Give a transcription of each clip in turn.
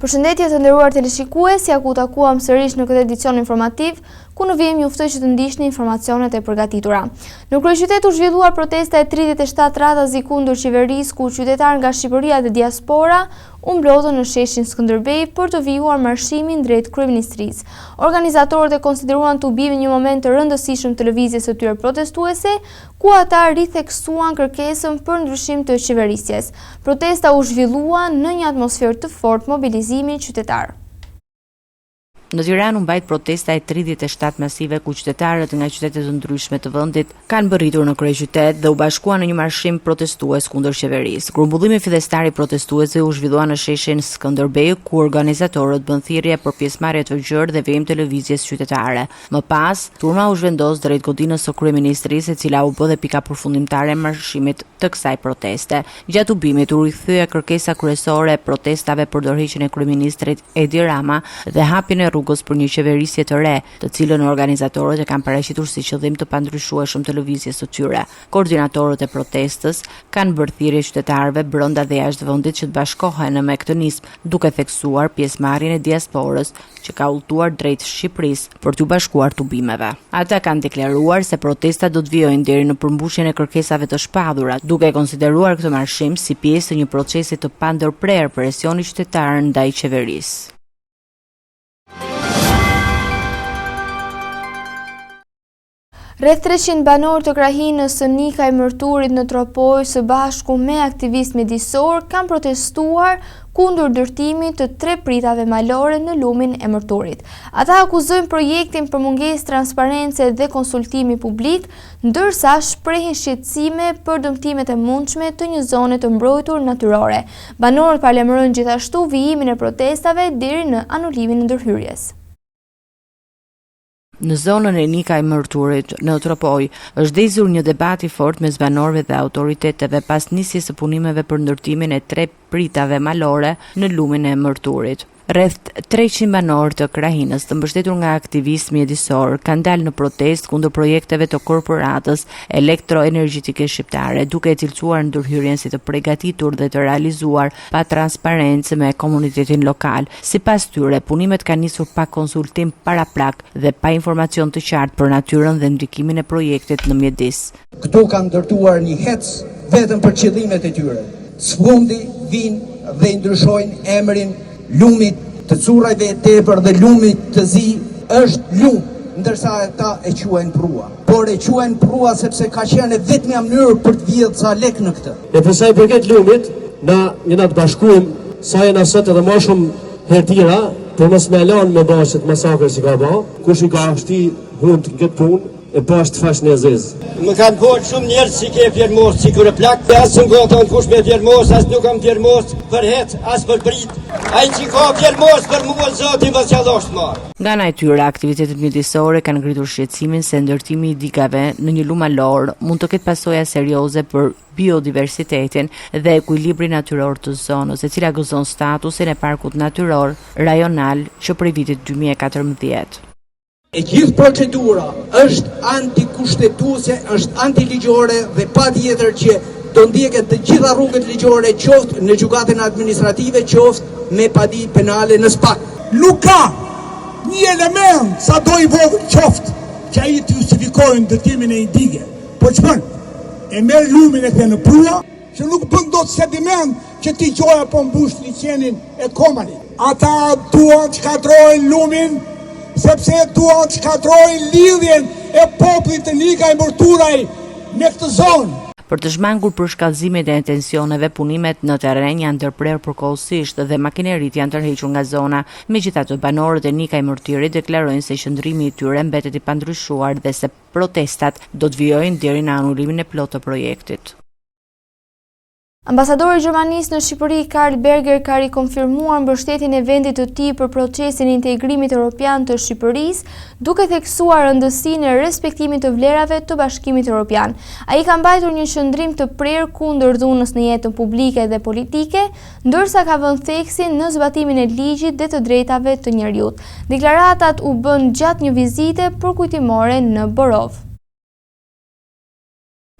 Përshëndetje të nderuar teleshikues, ja ku takuam sërish në këtë edicion informativ, ku në vijmë juftoj që të ndiqni informacionet e përgatitura. Në kryeqytet u zhvillua protesta e 37 radhazi kundër qeverisë, ku qytetarë nga Shqipëria dhe diaspora u mblodhën në sheshin Skënderbej për të vijuar marshimin drejt kryeministrisë. Organizatorët e konsideruan të ubijë një moment të rëndësishëm të lëvizjes së tyre protestuese, ku ata ritheksuan kërkesën për ndryshim të qeverisjes. Protesta u zhvillua në një atmosferë të fortë mobilizimi qytetar. Në Tiranë u mbajt protesta e 37 masive ku qytetarët nga qytete të ndryshme të vendit kanë bërritur në kryeqytet dhe u bashkuan në një marshim protestues kundër qeverisë. Grumbullimi fillestar i protestuesve u zhvillua në sheshin Skënderbej, ku organizatorët bën thirrje për pjesëmarrje të gjerë dhe vijim të lëvizjes qytetare. Më pas, turma u zhvendos drejt godinës së kryeministrisë, e cila u bë dhe pika përfundimtare e marshimit të kësaj proteste. Gjatë ubimit u rikthye kërkesa kryesore e protestave për dorëheqjen e kryeministrit Edi Rama dhe hapjen e rrugës për një qeverisje të re, të cilën organizatorët e kanë paraqitur si qëllim të pandryshueshëm të lëvizjes së tyre. Koordinatorët e protestës kanë bërë thirrje qytetarëve brenda dhe jashtë vendit që të bashkohen me këtë nismë, duke theksuar pjesëmarrjen e diasporës që ka udhëtuar drejt Shqipërisë për t'u bashkuar tubimeve. Ata kanë deklaruar se protestat do të vijojnë deri në përmbushjen e kërkesave të shpallura, duke konsideruar këtë marshim si pjesë të një procesi të pandërprerë presioni qytetar ndaj qeverisë. Rreth 300 banorë të krahinës së Nika e Mërturit në Tropoj së bashku me aktivistë mjedisor kanë protestuar kundër ndërtimit të 3 pritave malore në lumin e Mërturit. Ata akuzojnë projektin për mungesë transparence dhe konsultimi publik, ndërsa shprehin shqetësime për dëmtimet e mundshme të një zone të mbrojtur natyrore. Banorët paralajmërojnë gjithashtu vijimin e protestave deri në anulimin e ndërhyrjes. Në zonën e Nika e Mërturit, në Tropoj, është dhezur një debat i fortë mes banorëve dhe autoriteteve pas nisjes së punimeve për ndërtimin e 3 pritave malore në lumin e Mërturit. Rreth 300 banorë të krahinës, të mbështetur nga aktivistë mjedisor, kanë dalë në protestë kundër projekteve të korporatës elektroenergjitike shqiptare, duke e cilësuar ndërhyrjen si të përgatitur dhe të realizuar pa transparencë me komunitetin lokal. Sipas tyre, punimet kanë nisur pa konsultim paraprak dhe pa informacion të qartë për natyrën dhe ndikimin e projektit në mjedis. Këtu kanë ndërtuar një hec vetëm për qëllimet e tyre. Sfundi vinë dhe ndryshojnë emrin lumit të currajve e tepër dhe lumit të zi është lum, ndërsa ata e quajnë prua. Por e quajnë prua sepse ka qenë vetmja mënyrë për të vjedhur ca lek në këtë. E për sa i përket lumit, na jena të bashkuim sa jena sot edhe më shumë herë tjera për mos me lanë me bashkët masakrë që ka ba, kush i ka shti hund në këtë punë, e bashkë të fash në zez. Më kanë bërë shumë njerës që ke fjermos, që kërë plak, asë në kënë kush me fjermos, asë nuk kam fjermos për het, asë për prit. Ai që ka fjermos për mua zoti më qallosht marë. Nga ana e tyre, aktivitetet mjedisore kanë ngritur shqetësimin se ndërtimi i digave në një lum malor mund të ketë pasoja serioze për biodiversitetin dhe ekuilibrin natyror të zonës, e cila gëzon statusin e parkut natyror rajonal që prej vitit 2014. E gjithë procedura është antikushtetuese, është antiligjore dhe patjetër që do ndjeket të gjitha rrugët ligjore, qoftë në gjykatën administrative, qoftë me padi penale në SPAK. Nuk ka një element sa do i vogël qoftë që ai të justifikojë ndërtimin e një dige. Po çfarë? E merr lumin e në prua, që nuk bën dot sediment që ti qoja po mbush liçenin e Komanit. Ata duan të shkatrojnë lumin sepse duan të shkatrojnë lidhjen e popullit të Nika e Mërturaj me këtë zonë. Për të zhmangur për shkallëzimet e tensioneve, punimet në terren janë ndërprerë përkohësisht dhe makineritë janë tërhequr nga zona. Megjithatë, banorët e Nika e Mërturit deklarojnë se qëndrimi i tyre mbetet i pandryshuar dhe se protestat do të vijojnë deri në anulimin e plotë të projektit. Ambasadori i Gjermanisë në Shqipëri, Karl Berger, ka rikonfirmuar mbështetjen e vendit të tij për procesin e integrimit evropian të Shqipërisë, duke theksuar rëndësinë e respektimit të vlerave të Bashkimit Evropian. Ai ka mbajtur një qëndrim të prerë kundër dhunës në jetën publike dhe politike, ndërsa ka vënë theksin në zbatimin e ligjit dhe të drejtave të njerëzit. Deklaratat u bën gjatë një vizite përkujtimore në Borov.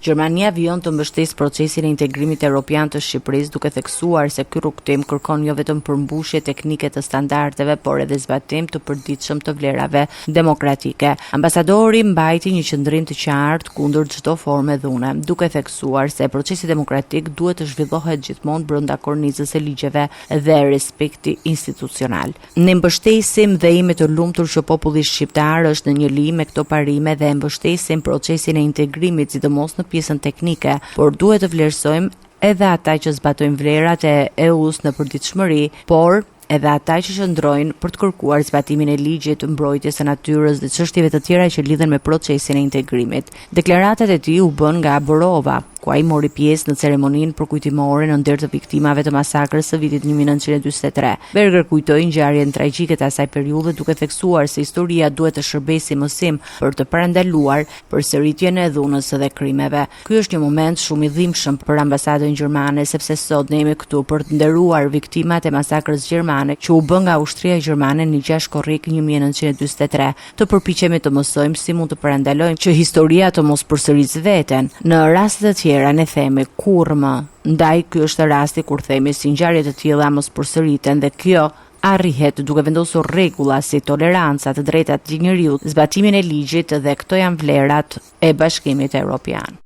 Gjermania vijon të mbështesë procesin e integrimit evropian të Shqipërisë, duke theksuar se ky rrugtim kërkon jo vetëm përmbushje teknike të standardeve, por edhe zbatim të përditshëm të vlerave demokratike. Ambasadori mbajti një qëndrim të qartë kundër çdo forme dhune, duke theksuar se procesi demokratik duhet të zhvillohet gjithmonë brenda kornizës së ligjeve dhe respekti institucional. Ne mbështesim dhe jemi të lumtur që populli shqiptar është në një linjë me këto parime dhe mbështesim procesin e integrimit, sidomos në pjesën teknike, por duhet të vlerësojmë edhe ata që zbatojnë vlerat e EU-s në përditshmëri, por edhe ata që qëndrojnë për të kërkuar zbatimin e ligjit, mbrojtjes së natyrës dhe çështjeve të tjera që lidhen me procesin e integrimit. Deklaratat e tij u bën nga Borova, ku ai mori pjesë në ceremoninë përkujtimore në ndër të viktimave të masakrës së vitit 1943. Berger kujtoi ngjarjen tragjike të asaj periudhe, duke theksuar se historia duhet të shërbejë si mësim për të parandaluar përsëritjen e dhunës së krimeve. Ky është një moment shumë i dhimbshëm për ambasadën gjermane, sepse sot ne jemi këtu për të nderuar viktimat e masakrës gjermane që u bë nga ushtria gjermane në 6 korrik 1943. Të përpiqemi të mësojmë si mund të parandalojmë që historia të mos përsërisë veten. Në raste të tjera ne themi kurrë më. Ndaj ky është rasti kur themi si ngjarje të tilla mos përsëriten dhe kjo arrihet duke vendosur rregulla si toleranca, të drejtat të njerëzit, zbatimin e ligjit dhe këto janë vlerat e Bashkimit Evropian.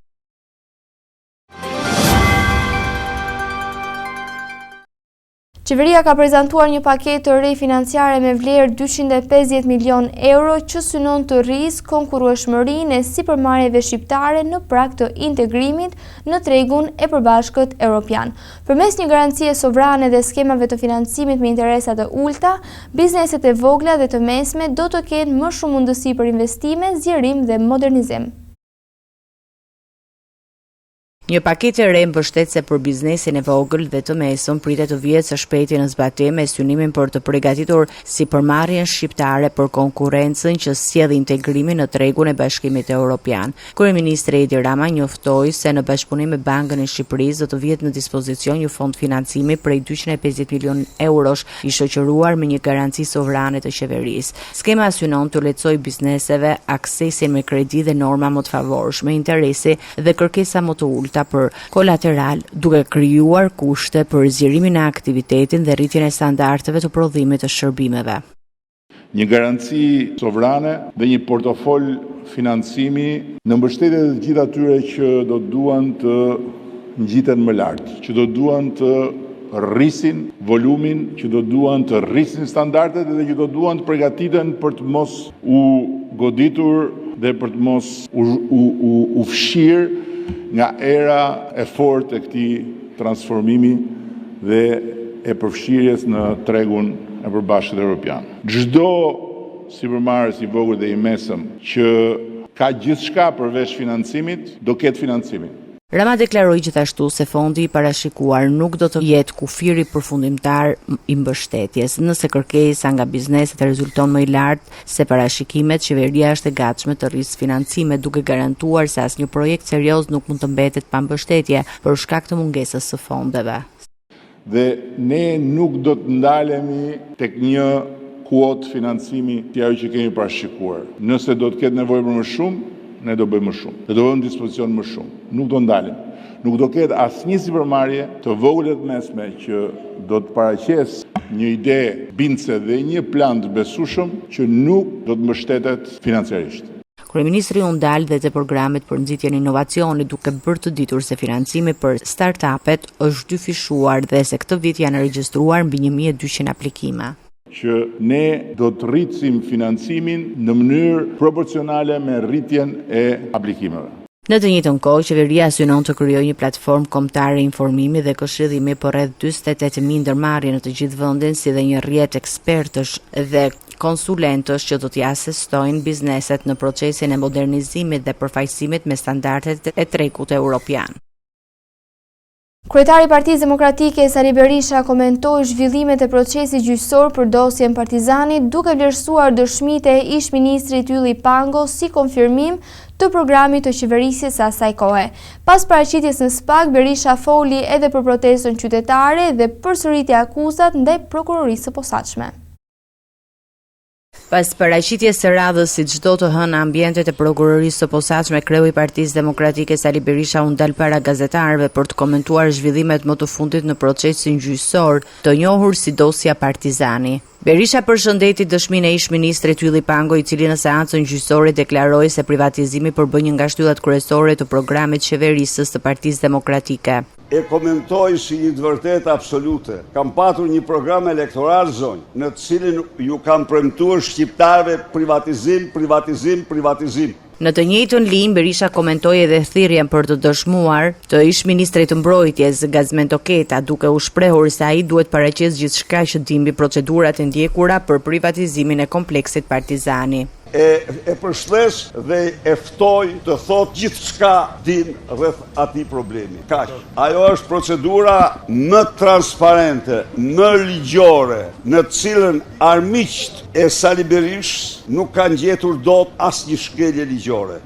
Qeveria ka prezantuar një paketë të re financiare me vlerë 250 milion euro që synon të rrisë konkurrueshmërinë e sipërmarrjeve shqiptare në prag të integrimit në tregun e përbashkët evropian. Përmes një garancie sovrane dhe skemave të financimit me interesa të ulta, bizneset e vogla dhe të mesme do të kenë më shumë mundësi për investime, zgjerim dhe modernizim. Një paketë e re mbështetëse për biznesin e vogël dhe të mesëm pritet të vihet së shpejti në zbatim me synimin për të përgatitur sipërmarrjen shqiptare për konkurrencën që sjell integrimin në tregun e Bashkimit Evropian. Kryeministri Edi Rama njoftoi se në bashkëpunim me Bankën e Shqipërisë do të vihet në dispozicion një fond financimi prej 250 milion eurosh i shoqëruar me një garanci sovrane të qeverisë. Skema synon të lehtësojë bizneseve aksesin me kredi dhe norma më të favorshme, interesi dhe kërkesa më të ulta për kolateral, duke krijuar kushte për zgjerimin e aktivitetin dhe rritjen e standardeve të prodhimit të shërbimeve. Një garanci sovrane dhe një portofol financimi në mbështetje të gjithë atyre që do duan të ngjiten më lart, që do duan të rrisin volumin, që do duan të rrisin standardet dhe që do duan të përgatiten për të mos u goditur dhe për të mos u fshirë nga era e fortë e këtij transformimi dhe e përfshirjes në tregun e përbashkët evropian. Çdo sipërmarrës i vogël dhe i mesëm që ka gjithçka përveç financimit, do ketë financimin. Rama deklaroi gjithashtu se fondi i parashikuar nuk do të jetë kufiri përfundimtar i mbështetjes. Nëse kërkesa nga bizneset rezulton më i lartë se parashikimet, qeveria është e gatshme të rrisë financime, duke garantuar se asnjë projekt serioz nuk mund të mbetet pa mbështetje për shkak të mungesës së fondeve. Dhe ne nuk do të ndalemi tek një kuotë financimi të ajo që kemi parashikuar. Nëse do të ketë nevojë për më shumë, ne do bëjmë më shumë. Ne do bëjmë dispozicion më shumë. Nuk do ndalim. Nuk do ketë asnjë sipërmarrje të vogël të mesme që do të paraqes një ide bindse dhe një plan të besueshëm që nuk do të mbështetet financiarisht. Kryeministri u ndal dhe te programet për nxitjen e inovacionit, duke bërë të ditur se financimi për startupet është dyfishuar dhe se këtë vit janë regjistruar mbi 1200 aplikime. Që ne do të rritsim financimin në mënyrë proporcionale me rritjen e aplikimeve. Në të njëjtën kohë, qeveria synon të krijojë një platformë kombëtare informimi dhe këshillimi për rreth 48.000 ndërmarrje në të gjithë vendin, si dhe një rrjet ekspertësh dhe konsulentësh që do t'i asistojnë bizneset në procesin e modernizimit dhe përfaqësimit me standardet e tregut evropian. Kryetari i Partisë Demokratike Sali Berisha komentoi zhvillimet e procesit gjyqësor për dosjen Partizani, duke vlerësuar dëshmitë e ish-ministrit Ylli Pango si konfirmim të programit të qeverisjes së asaj kohe. Pas paraqitjes në SPAK, Berisha foli edhe për protestën qytetare dhe përsëritje akuzat ndaj prokurorisë së posaçme. Pas paraqitjes së radhës si çdo të hënë ambientet e prokurorisë së posaçme, kreu i Partisë Demokratike Sali Berisha u ndal para gazetarëve për të komentuar zhvillimet më të fundit në procesin gjyqësor, të njohur si dosja Partizani. Berisha përshëndeti dëshminë e ish-ministrit Ylli Pango, i cili në seancën gjyqësore deklaroi se privatizimi përbën një nga shtyllat kryesore të programit qeverisës të Partisë Demokratike. E komentoj si një të vërtet absolute. Kam patur një program elektoral zonjë, në të cilin ju kam premtuar shqiptarëve privatizim. Në të njëjtën linjë, Berisha komentoi edhe thirrjen për të dëshmuar të ish-ministrit të mbrojtjes Gazmend Toketa, duke u shprehur se ai duhet paraqes gjithçka që dimbi procedurat e ndjekura për privatizimin e kompleksit Partizani. E përshles dhe e ftoj të thot gjithçka din rreth atij problemi. Kaq. Ajo është procedura më transparente, më ligjore, në të cilën armiqt e Sali Berishës nuk kanë gjetur dot asnjë shkelje ligjore.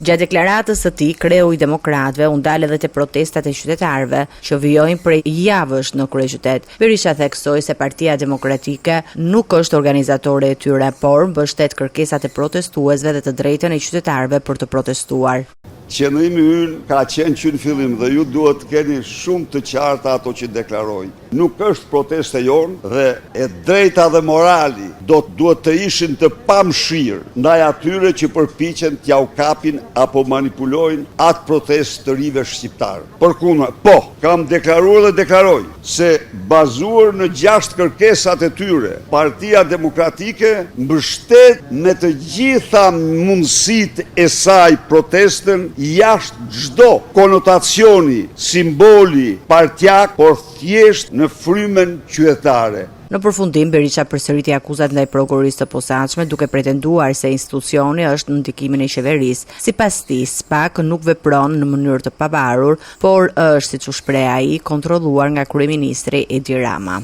Gjatë deklaratës së tij, kreu i demokratëve u ndal edhe te protestat e qytetarëve që vijojnë prej javësh në kryeqytet. Berisha theksoi se Partia Demokratike nuk është organizatore e tyre, por mbështet kërkesat e protestuesve dhe të drejtën e qytetarëve për të protestuar. Qëndrimi ynë ka qenë që në fillim dhe ju duhet të keni shumë të qarta ato që deklaroj. Nuk është proteste jonë dhe e drejta dhe morali duhet të ishin të pamshirë ndaj atyre që përpiqen t'ja u kapin apo manipulojnë atë protestë të rive shqiptarë. Përkundër, kam deklaruar dhe deklaroj se bazuar në 6 kërkesat e tyre, Partia Demokratike mbështet me të gjitha mundësitë e saj protestën jashtë çdo konotacioni, simboli partjak, por thjesht në frymën qytetare. Në përfundim, Berisha përsëriti akuzat ndaj prokurorisë të posaçme, duke pretenduar se institucioni është në ndikimin e qeverisë. Sipas tij, SPAK nuk vepron në mënyrë të pavarur, por është, siç u shpreh ai, kontrolluar nga kryeministri Edi Rama.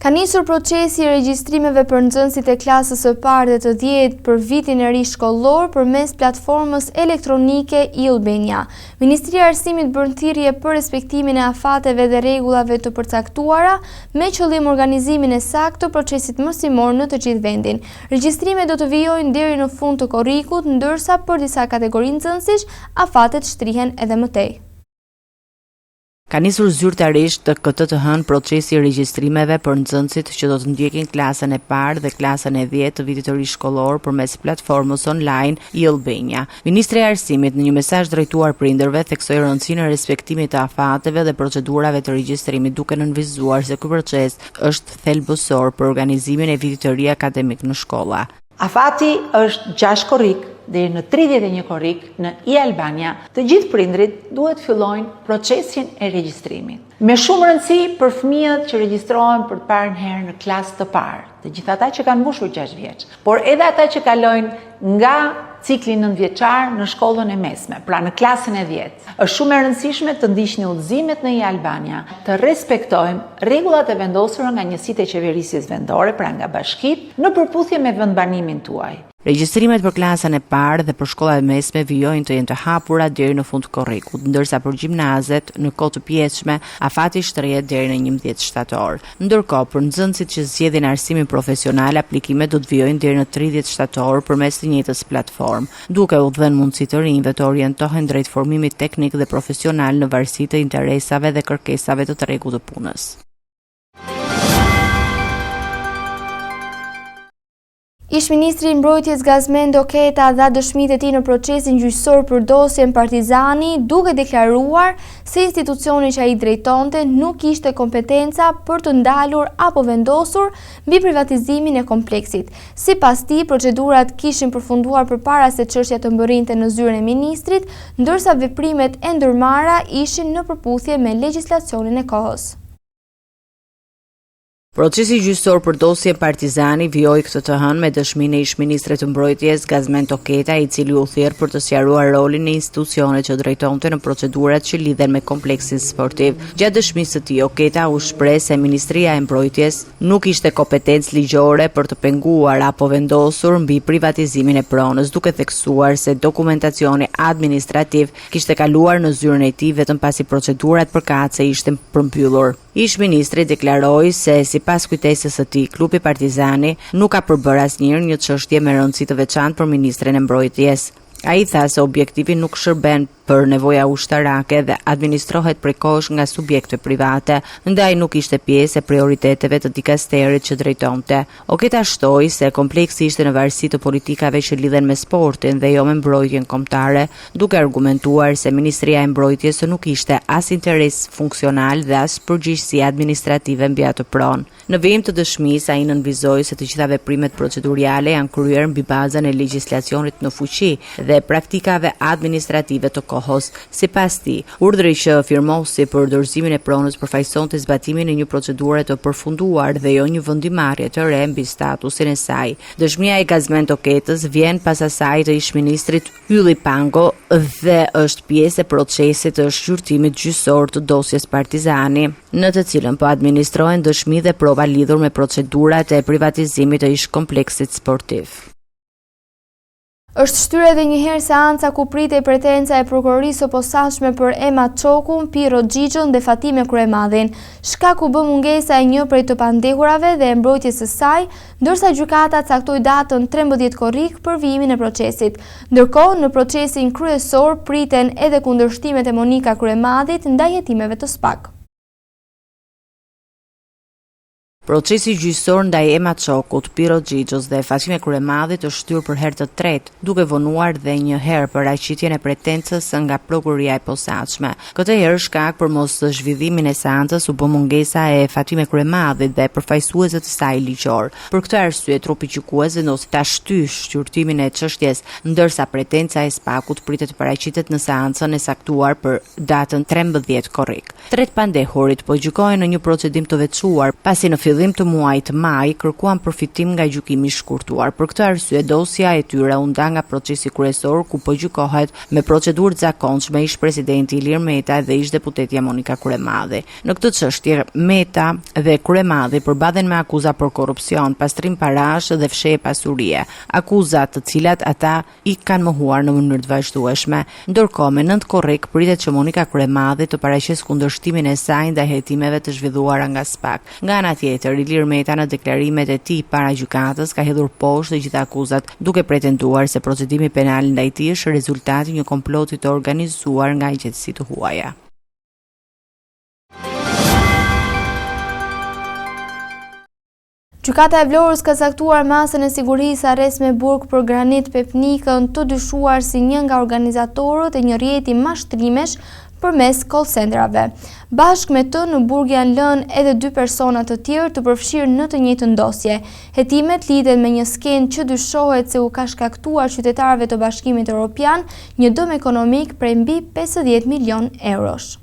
Ka nisur procesi i regjistrimeve për nxënësit e klasës së parë dhe të 10 për vitin e ri shkollor përmes platformës elektronike e-Albania. Ministria e Arsimit bën thirrje për respektimin e afateve dhe rregullave të përcaktuara me qëllim organizimin e saktë të procesit mësimor në të gjithë vendin. Regjistrimet do të vijojnë deri në fund të korrikut, ndërsa për disa kategori nxënësish afatet shtrihen edhe më tej. Ka nisur zyrtarisht të këtë të hënë procesi i regjistrimeve për nxënësit që do të ndjekin klasën e parë dhe klasën e 10 të vitit të ri shkollor përmes platformës online e-Albania. Ministri i Arsimit në një mesazh drejtuar prindërve theksoi rëndësinë e respektimit të afateve dhe procedurave të regjistrimit, duke nënvizuar se ky proces është thelbësor për organizimin e vitit të ri akademik në shkolla. Afati është 6 korrik deri në 31 korrik në e-Albania. Të gjithë prindrit duhet fillojnë procesin e regjistrimit. Me shumë rëndësi për fëmijët që regjistrohen për të parën herë në klasë të parë, të gjithë ata që kanë mbushur 6 vjeç, por edhe ata që kalojnë nga cikli 9 vjeçar në shkollën e mesme, pra në klasën e 10. Është shumë e rëndësishme të ndiqni udhëzimet në e-Albania, të respektojmë rregullat e vendosura nga njësitë e qeverisjes vendore, pra nga bashkitë, në përputhje me vendbanimin tuaj. Regjistrimet për klasën e parë dhe për shkollat e mesme vijojnë të jenë të hapura deri në fund të korrikut, ndërsa për gjimnazet në kohë të pjesshme afati shtrihet deri në 11 shtator. Ndërkohë, për nxënësit që zgjedhin arsimin profesional, aplikimet do të vijojnë deri në 30 shtator përmes të njëjtës platformë, duke u dhënë mundësi të rinjve të orientohen drejt formimit teknik dhe profesional në varësi të interesave dhe kërkesave të tregut të punës. Ish-ministri i Mbrojtjes Gazmend Toketa dha dëshmitë e tij në procesin gjyqësor për dosjen Partizani, duke deklaruar se institucioni që ai drejtonte nuk kishte kompetenca për të ndalur apo vendosur mbi privatizimin e kompleksit. Sipas tij, procedurat kishin përfunduar përpara se çështja të mbërrinte në zyrën e ministrit, ndërsa veprimet e ndërmarra ishin në përputhje me legjislacionin e kohës. Procesi gjyqësor për dosjen Partizani vijoi këtë të hënë me dëshminë e ish-ministrit të Mbrojtjes Gazmend Toketa, i cili u thirr për të sqaruar rolin e institucionet që drejtonte në procedurat që lidhen me kompleksin sportiv. Gjatë dëshmisë së tij, Toketa u shpreh se Ministria e Mbrojtjes nuk ishte kompetencë ligjore për të penguar apo vendosur mbi privatizimin e pronës, duke theksuar se dokumentacioni administrativ kishte kaluar në zyrën e tij vetëm pasi procedurat përkatëse ishte përmbyllur. Ish-ministri deklaroi se si sipas kujtesës së tij, klubi Partizani nuk ka përbërë asnjëherë një çështje me rëndësi të veçantë për ministrin e mbrojtjes. Ai tha se objektivi nuk shërben për nevoja ushtarake dhe administrohet prej kohësh nga subjekte private, ndaj nuk ishte pjesë e prioriteteve të dikasterit që drejtonte. Oketa shtoi se kompleksi ishte në varësi të politikave që lidhen me sportin dhe jo me mbrojtjen kombëtare, duke argumentuar se Ministria e Mbrojtjes nuk ishte as interes funksional dhe as përgjegjësi administrative mbi atë pronë. Në vijim të dëshmisë, ai nënvizoi se të gjitha veprimet procedurale janë kryer mbi bazën e legjislacionit në fuqi dhe praktikave administrative të kohës. Sipas tij, urdhri që firmosi për dorëzimin e pronës përfaqësonte zbatimin e një procedure të përfunduar dhe jo një vendimarrje të re mbi statusin e saj. Dëshmia e gazment oketës vjen pas asaj të ish-ministrit Ylli Pango dhe është pjesë e procesit të shqyrtimit gjyqësor të dosjes Partizani, në të cilën po administrohen dëshmi dhe prova lidhur me procedurat e privatizimit të ish kompleksit sportiv. Është shtyre edhe një herë seanca ku pritej pretenca e prokurorisë së posaçme për Ema Çokun, Piro Xhixhën dhe Fatime Kryemadhin. Shkaku bë mungesa e një prej të pandehurave dhe e mbrojtjes së saj, ndërsa gjykata caktoi datën 13 korrik për vijimin e procesit. Ndërkohë, në procesin kryesor priten edhe kundërshtimet e Monika Kryemadhit ndaj hetimeve të SPAK. Procesi gjyqësor ndaj Ema Çokut, Piro Xhixhës dhe Fatime Kryemadhit është shtyr për herë të tretë, duke vonuar dhe një herë paraqitjen e pretencës nga prokuroria e posaçme. Këtë herë shkak për mos zhvillimin e seancës u bë mungesa e Fatime Kryemadhit dhe përfaqësuesve të saj ligjor. Për këtë arsye, trupi gjykues vendosi ta shtyjë shqyrtimin e çështjes, ndërsa pretenca e SPAK-ut pritet të paraqitet në seancën e saktuar për datën 13 korrik. Tret pandehurit po gjykohen në një procedim të veçuar, pasi në fillim të muajit maj kërkuan përfitim nga gjykimi i shkurtuar. Për këtë arsye, dosja e tyre u nda nga procesi kryesor ku po gjykohet me procedurë të zakonshme ish-presidenti Ilir Meta dhe ish-deputetja Monika Kryemadhi. Në këtë çështje, Meta dhe Kryemadhi përballen me akuza për korrupsion, pastrim parash dhe fshehje pasurie, akuza të cilat ata i kanë mohuar në mënyrë të vazhdueshme. Ndërkohë, me 9 korrik pritet që Monika Kryemadhi të paraqesë kundërshtimin e saj ndaj hetimeve të zhvilluara nga SPAK. Nga ana tjetër, Ilir Meta në deklarimet e tij para gjykatës ka hedhur poshtë të gjitha akuzat, duke pretenduar se procedimi penal ndaj tij është rezultati i një komploti të organizuar nga agjencitë të huaja. Gjykata e Vlorës ka caktuar masën e sigurisë arrest me burg për Granit Pepnikën, të dyshuar si një nga organizatorët e një rrjeti mashtrimesh përmes call centerave. Bashkë me të në burg janë lënë edhe 2 persona të tjerë të përfshirë në të njëjtën ndosje. Hetimet lidhen me një skenë që dyshohet se u ka shkaktuar qytetarëve të Bashkimit Evropian një dëm ekonomik prej mbi 50 milion eurosh.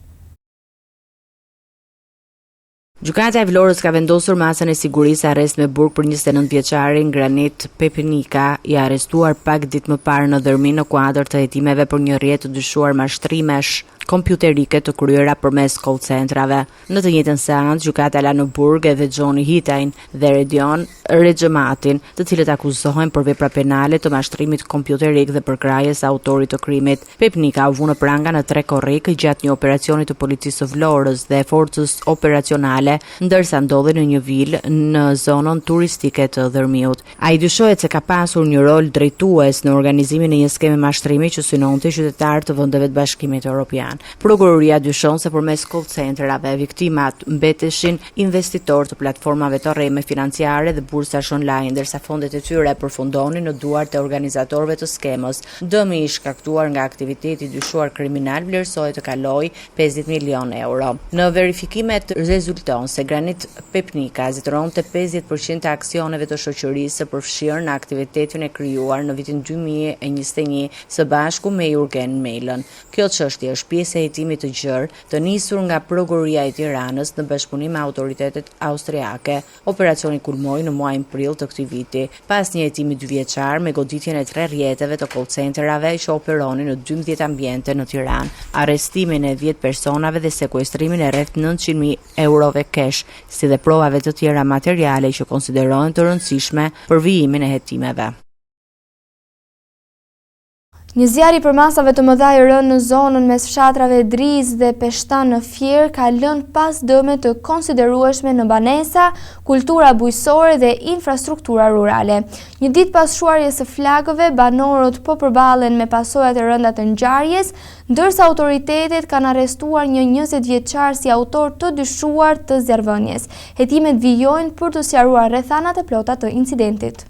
Gjykata e Vlorës ka vendosur masën e sigurisë arrest me burg për 29 vjeçarin Granit Pepnika, i arrestuar pak ditë më parë në dërmi në kuadër të hetimeve për një rrjet të dyshuar mashtrimesh kompjuterike të kryera përmes call centrave. Në të njëjtën seancë, gjykata la në burg edhe Gjoni Hitajn dhe Redion Rexhematin, të cilët akuzohen për vepra penale të mashtrimit kompjuterik dhe përkrahjes së autorit të krimit. Pepnika u vu në pranga në 3 korrik gjatë një operacioni të policisë së Vlorës dhe forcës operacionale, ndërsa ndodhej në një vilë në zonën turistike të Dërmiut. Ai dyshohet se ka pasur një rol drejtues në organizimin e një skeme mashtrimi që synonte qytetarë të vendeve të Bashkimit Evropian. Prokuroria dyshon se përmes call centerave viktimat mbeteshin investitorë të platformave të rreme financiare dhe bursash online, ndërsa fondet e tyre përfundonin në duart e organizatorëve të skemës. Dëmi i shkaktuar nga aktiviteti dyshuar kriminal vlerësohet të kalojë 50 milion euro. Në verifikimet rezulton se Granit Pepnika zotëronte 50% të aksioneve të shoqërisë së përfshirë në aktivitetin e krijuar në vitin 2021 së bashku me Jurgen Melën. Kjo çështje është pjesë e hetimit të gjerë të nisur nga Prokuroria e Tiranës në bashkëpunim me autoritetet austriake. Operacioni kulmoi në muajin prill të këtij viti, pas një hetimi 2 vjeçar me goditjen e 3 rrjeteve të call centerave që operonin në 12 ambiente në Tiranë, arrestimin e 10 personave dhe sekuestrimin e rreth 900.000 eurove kesh, si dhe provave të tjera materiale që konsiderohen të rëndësishme për vijimin e hetimeve. Një zjarr i përmasave të mëdha i rënë në zonën mes fshatrave Driz dhe Peshtan në Fier ka lënë pas dëme të konsiderueshme në banesa, kultura bujqësore dhe infrastruktura rurale. Një ditë pas shuarjes së flagëve, banorët po përballen me pasojat e rënda të ngjarjes, ndërsa autoritetet kanë arrestuar një 20 vjeçar si autor të dyshuar të zjarrvënies. Hetimet vijojnë për të sqaruar rrethanat e plota të incidentit.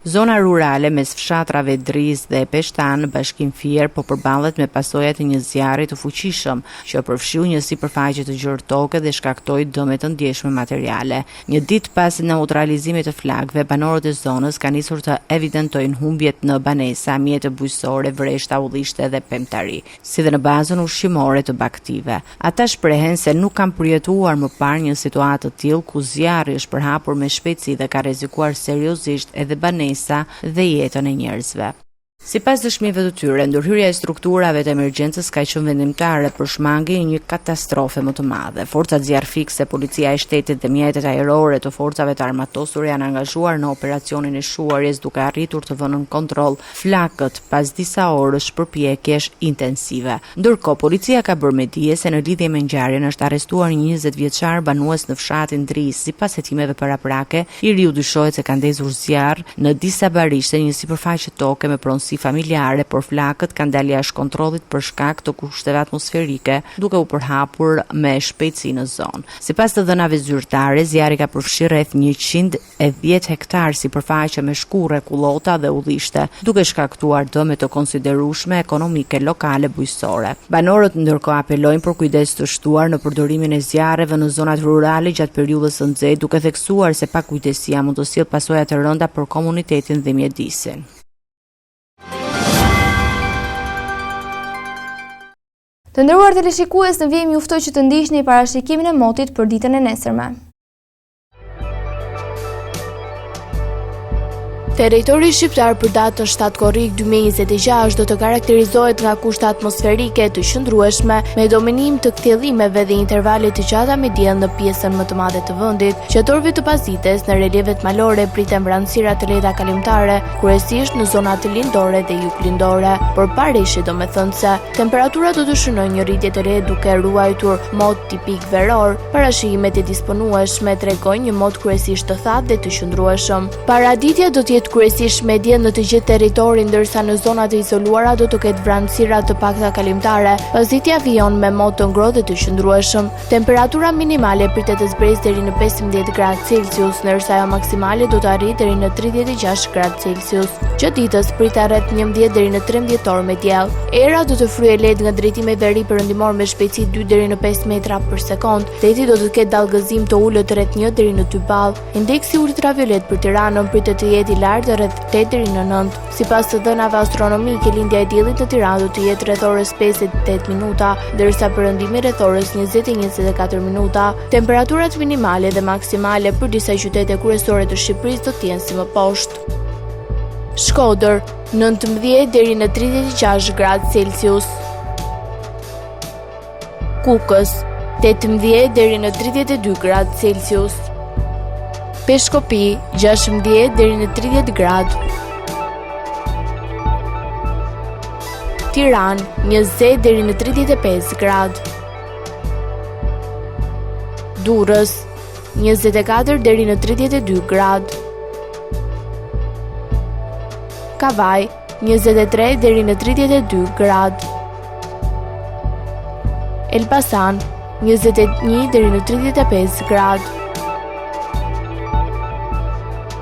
Zona rurale mes fshatrave Driz dhe Peshtan, bashkim Fier, po përballet me pasojat e një zjarri të fuqishëm që përfshiu një sipërfaqe të gjerë toke dhe shkaktoi dëme të ndjeshme materiale. Një ditë pas neutralizimit të flagëve, banorët e zonës kanë nisur të evidentojnë humbjet në banesa, mjete bujqësore, vreshta, ullishte dhe pemtari, si dhe në bazën ushqimore të baktive. Ata shprehen se nuk kanë përjetuar më parë një situatë të tillë ku zjarri është përhapur me shpejtësi dhe ka rrezikuar seriozisht edhe banesa dhe jetën e njerëzve. Sipas dëshmive të tyre, ndërhyrja e strukturave të emergjencës ka qenë vendimtare për shmangjen e një katastrofe më të madhe. Forcat zjarrfikse, policia e shtetit dhe mjetet ajrore të forcave të armatosur janë angazhuar në operacionin e shuarjes duke arritur të vënë në kontroll flakët pas disa orësh përpjekjesh intensive. Ndërkohë, policia ka bërë me dije se në lidhje me ngjarjen është arrestuar një 20 vjeçar banues në fshatin Driz. Sipas hetimeve paraprake, i riu dyshohet se ka ndezur zjarr në disa barishte, një sipërfaqe toke me pronësi familjare, por flakët kanë dalë jashtë kontrollit për shkak të kushteve atmosferike, duke u përhapur me shpejtësi në zonë. Sipas të dhënave zyrtare, zjarri ka përfshirë rreth 110 hektar sipërfaqe me shkurre, kullota dhe ullishte, duke shkaktuar dëme të konsiderueshme ekonomike lokale bujqësore. Banorët ndërkohë apelojnë për kujdes të shtuar në përdorimin e zjarreve në zonat rurale gjatë periudhës së nxehtë, duke theksuar se pakujdesia mund të sjellë pasoja të rënda për komunitetin dhe mjedisin. Të nderuar teleshikues, në vijim juftoj që të ndiqni parashikimin e motit për ditën e nesërme. Territori shqiptar për datën 7 korrik 2026 do të karakterizohet nga kushte atmosferike të qëndrueshme me dominim të kthjellimeve dhe intervale të gjata me diell në pjesën më të madhe të vendit. Gjatorëve të pasdites në relievet malore priten vranësira të lehta kalimtare, kryesisht në zonat lindore dhe juglindore, por parishje domethënse temperaturat do të shënojnë një rritje të re duke ruajtur mod tipik veror. Parashikimet e disponueshme tregojnë një mod kryesisht të thatë dhe të qëndrueshëm. Paraditja do të jetë kryesisht me diell në të gjithë territorin, ndërsa në zonat e izoluara do të ketë vranësira të pakta kalimtare. Pasditja vijon me mod të ngrohtë dhe të qëndrueshëm. Temperatura minimale pritet të zbresë deri në 15 gradë Celsius, ndërsa ajo maksimale do të arrijë deri në 36 gradë Celsius. Gjatë ditës pritet rreth 11 deri në 13 orë me diell. Era do të fryejë lehtë nga drejtimi veri perëndimor me shpejtësi 2 deri në 5 metra për sekond. Deti do të ketë dallgëzim të ulët rreth 1 deri në 2 ball. Indeksi ultraviolet për Tiranën pritet të jetë i lartë rreth 8 deri në 9. Sipas të dhënave astronomike, lindja e diellit në Tiranë do të jetë rreth orës 5:08 minuta, ndërsa perëndimi rreth orës 20:24 minuta. Temperaturat minimale dhe maksimale për disa qytete kryesore të Shqipërisë do të jenë si më poshtë. Shkodër, 19 deri në 36 gradë Celsius. Kukës, 18 deri në 32 gradë Celsius. Peshkopi, 16 deri në 30 gradë. Tiranë, 20 deri në 35 gradë. Durrës, 24 deri në 32 gradë. Kavaj, 23 deri në 32 gradë. Elbasan, 21 deri në 35 gradë.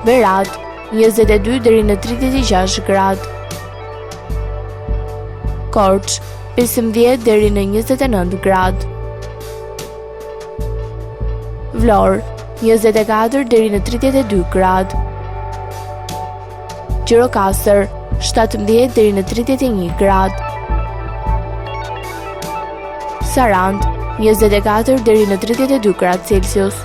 Berat, 22 deri në 36 gradë. Korç, 15 deri në 29 gradë. Vlorë, 24 deri në 32 gradë. Gjirokastër, 17 deri në 31 gradë. Sarand, 24 deri në 32 gradë Celsius.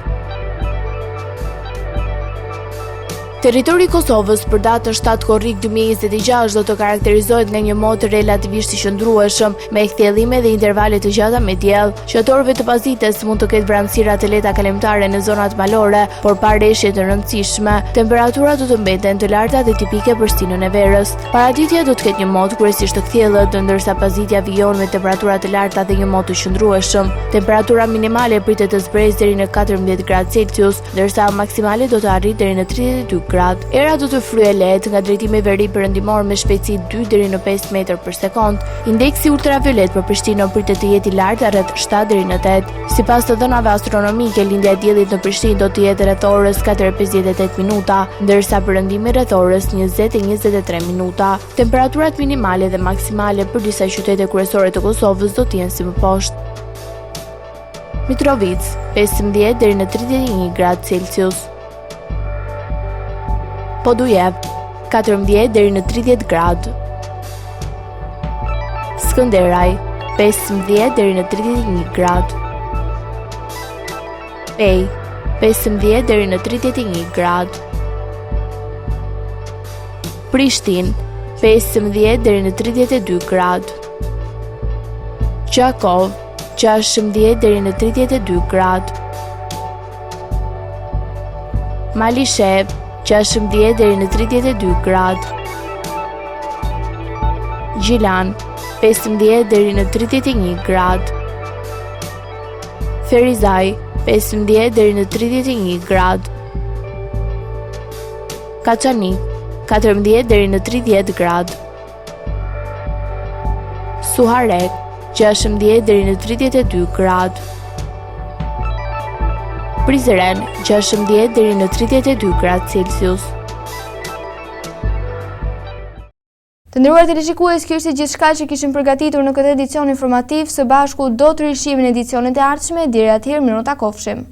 Territori i Kosovës për datën 7 korrik 2026 do të karakterizohet nga një motë relativisht i qëndrueshëm, me kthjellime dhe intervale të gjata me diell. Qytetarëve të Pazites mund të ketë vranësira të lehta kalimtare në zonat malore, por pa rreshje të rëndësishme. Temperaturat do të mbeten të larta dhe tipike për stinën e verës. Paraditja do të ketë një motë kryesisht të kthjellët, ndërsa Pazitja vijon me temperatura të larta dhe një motë të qëndrueshëm. Temperatura minimale pritet të zbresë deri në 14 gradë Celsius, ndërsa maksimale do të arrijë deri në 32 gradë. Era do të fryejë lehtë nga drejtimi veri perëndimor me shpejtësi 2 deri në 5 metër për sekond. Indeksi ultraviolet për Prishtinë pritet të jetë i lartë rreth 7 deri në 8. Sipas të dhënave astronomike, lindja e diellit në Prishtinë do të jetë rreth orës 4:58 minuta, ndërsa perëndimi rreth orës 20:23 minuta. Temperaturat minimale dhe maksimale për disa qytete kryesore të Kosovës do të jenë si më poshtë. Mitrovic, 15 deri në 31 gradë Celsius. Podujev, 14 deri në 30 gradë. Skënderaj, 15 deri në 31 gradë. Pej, 15 deri në 31 gradë. Prishtinë, 15 deri në 32 gradë. Gjakov, 16 deri në 32 gradë. Malishev, 16 deri në 32 gradë. Gjilan, 15 deri në 31 gradë. Ferizaj, 15 deri në 31 gradë. Kaçani, 14 deri në 30 gradë. Suharek, 16 deri në 32 gradë. Prizren, 16 deri në 32 gradë Celsius. Të nderuar teleshikues, kjo ishte gjithçka që kishim përgatitur në këtë edicion informativ. Së bashku do të rishihemi në edicionet e ardhshme. Deri atëherë, miru takofshim.